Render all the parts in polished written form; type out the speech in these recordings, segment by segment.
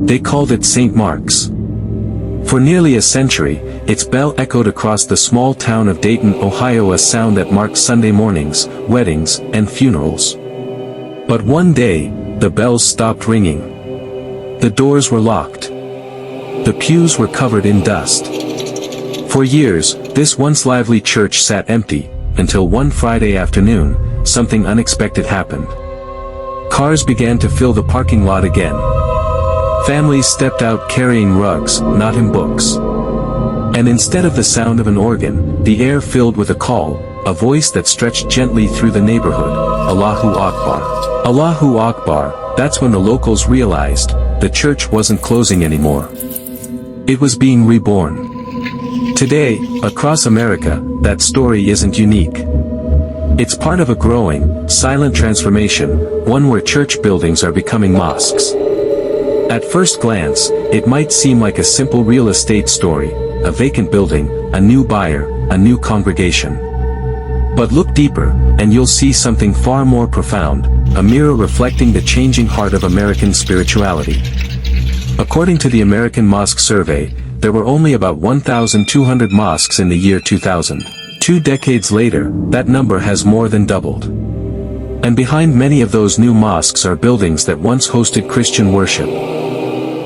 They called it St. Mark's. For nearly a century, its bell echoed across the small town of Dayton, Ohio, a sound that marked Sunday mornings, weddings, and funerals. But one day, the bells stopped ringing. The doors were locked. The pews were covered in dust. For years, this once lively church sat empty, until one Friday afternoon, something unexpected happened. Cars began to fill the parking lot again. Families stepped out carrying rugs, not in books. And instead of the sound of an organ, the air filled with a call, a voice that stretched gently through the neighborhood, Allahu Akbar. Allahu Akbar. That's when the locals realized, the church wasn't closing anymore. It was being reborn. Today, across America, that story isn't unique. It's part of a growing, silent transformation, one where church buildings are becoming mosques. At first glance, it might seem like a simple real estate story, a vacant building, a new buyer, a new congregation. But look deeper, and you'll see something far more profound, a mirror reflecting the changing heart of American spirituality. According to the American Mosque Survey, there were only about 1,200 mosques in the year 2000. 2 decades later, that number has more than doubled. And behind many of those new mosques are buildings that once hosted Christian worship.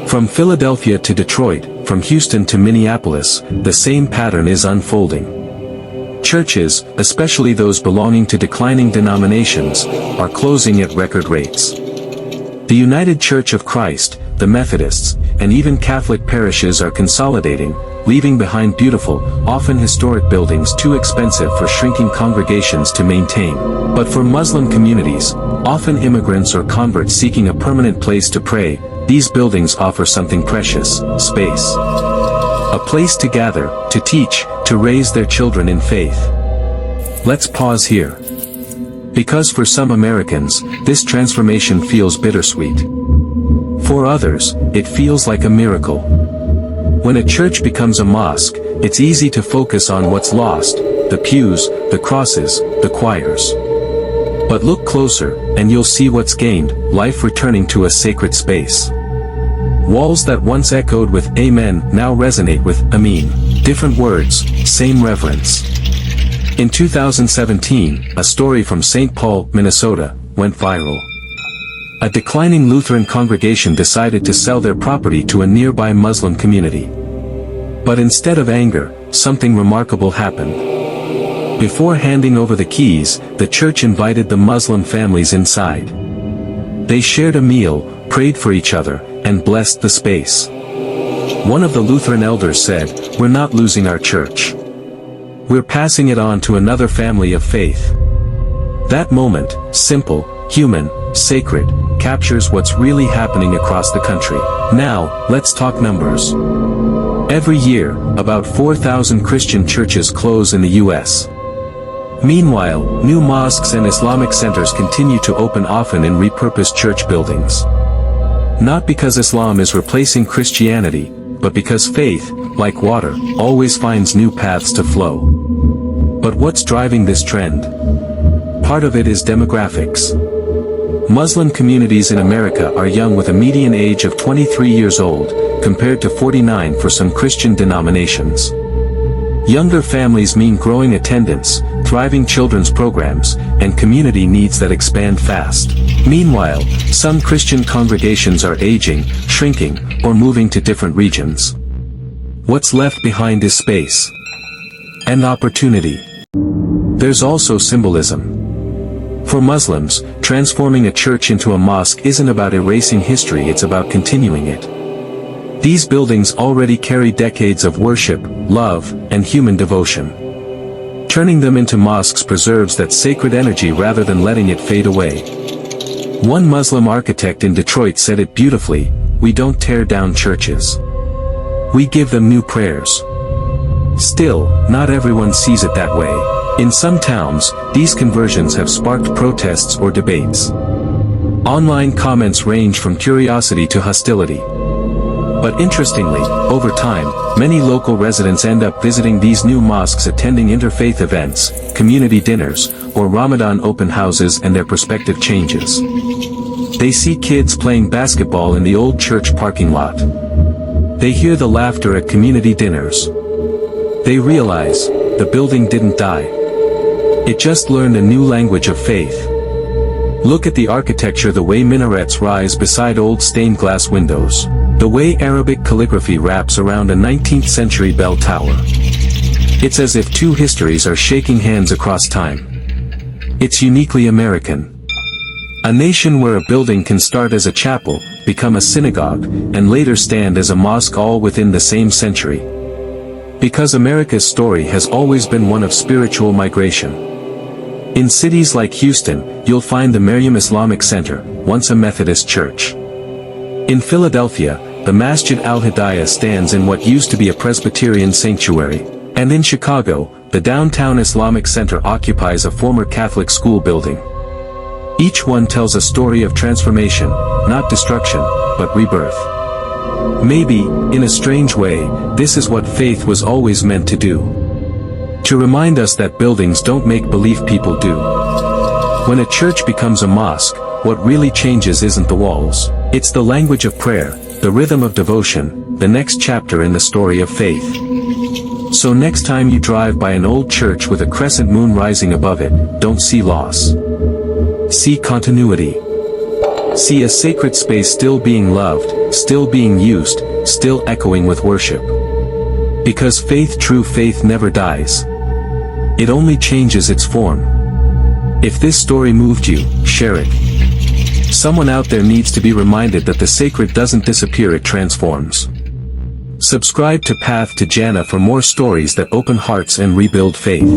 From Philadelphia to Detroit, from Houston to Minneapolis, the same pattern is unfolding. Churches, especially those belonging to declining denominations, are closing at record rates. The United Church of Christ, the Methodists, and even Catholic parishes are consolidating, leaving behind beautiful, often historic buildings too expensive for shrinking congregations to maintain. But for Muslim communities, often immigrants or converts seeking a permanent place to pray, these buildings offer something precious: space. A place to gather, to teach, to raise their children in faith. Let's pause here. Because for some Americans, this transformation feels bittersweet. For others, it feels like a miracle. When a church becomes a mosque, it's easy to focus on what's lost: the pews, the crosses, the choirs. But look closer, and you'll see what's gained: life returning to a sacred space. Walls that once echoed with Amen now resonate with Ameen. Different words, same reverence. In 2017, a story from St. Paul, Minnesota, went viral. A declining Lutheran congregation decided to sell their property to a nearby Muslim community. But instead of anger, something remarkable happened. Before handing over the keys, the church invited the Muslim families inside. They shared a meal, prayed for each other, and blessed the space. One of the Lutheran elders said, "We're not losing our church. We're passing it on to another family of faith." That moment, simple, human, sacred, captures what's really happening across the country. Now, let's talk numbers. Every year, about 4,000 Christian churches close in the U.S. Meanwhile, new mosques and Islamic centers continue to open, often in repurposed church buildings. Not because Islam is replacing Christianity, but because faith, like water, always finds new paths to flow. But what's driving this trend? Part of it is demographics. Muslim communities in America are young, with a median age of 23 years old, compared to 49 for some Christian denominations. Younger families mean growing attendance, thriving children's programs, and community needs that expand fast. Meanwhile, some Christian congregations are aging, shrinking, or moving to different regions. What's left behind is space and opportunity. There's also symbolism. For Muslims, transforming a church into a mosque isn't about erasing history, it's about continuing it. These buildings already carry decades of worship, love, and human devotion. Turning them into mosques preserves that sacred energy rather than letting it fade away. One Muslim architect in Detroit said it beautifully: "We don't tear down churches. We give them new prayers." Still, not everyone sees it that way. In some towns, these conversions have sparked protests or debates. Online comments range from curiosity to hostility. But interestingly, over time, many local residents end up visiting these new mosques, attending interfaith events, community dinners, or Ramadan open houses, and their perspective changes. They see kids playing basketball in the old church parking lot. They hear the laughter at community dinners. They realize, the building didn't die. It just learned a new language of faith. Look at the architecture, the way minarets rise beside old stained glass windows. The way Arabic calligraphy wraps around a 19th century bell tower. It's as if two histories are shaking hands across time. It's uniquely American. A nation where a building can start as a chapel, become a synagogue, and later stand as a mosque, all within the same century. Because America's story has always been one of spiritual migration. In cities like Houston, you'll find the Maryam Islamic Center, once a Methodist church. In Philadelphia, the Masjid al-Hidayah stands in what used to be a Presbyterian sanctuary. And in Chicago, the downtown Islamic Center occupies a former Catholic school building. Each one tells a story of transformation, not destruction, but rebirth. Maybe, in a strange way, this is what faith was always meant to do. To remind us that buildings don't make believe, people do. When a church becomes a mosque, what really changes isn't the walls, it's the language of prayer, the rhythm of devotion, the next chapter in the story of faith. So next time you drive by an old church with a crescent moon rising above it, don't see loss. See continuity. See a sacred space still being loved, still being used, still echoing with worship. Because faith, true faith, never dies. It only changes its form. If this story moved you, share it. Someone out there needs to be reminded that the sacred doesn't disappear, it transforms. Subscribe to Path to Jannah for more stories that open hearts and rebuild faith.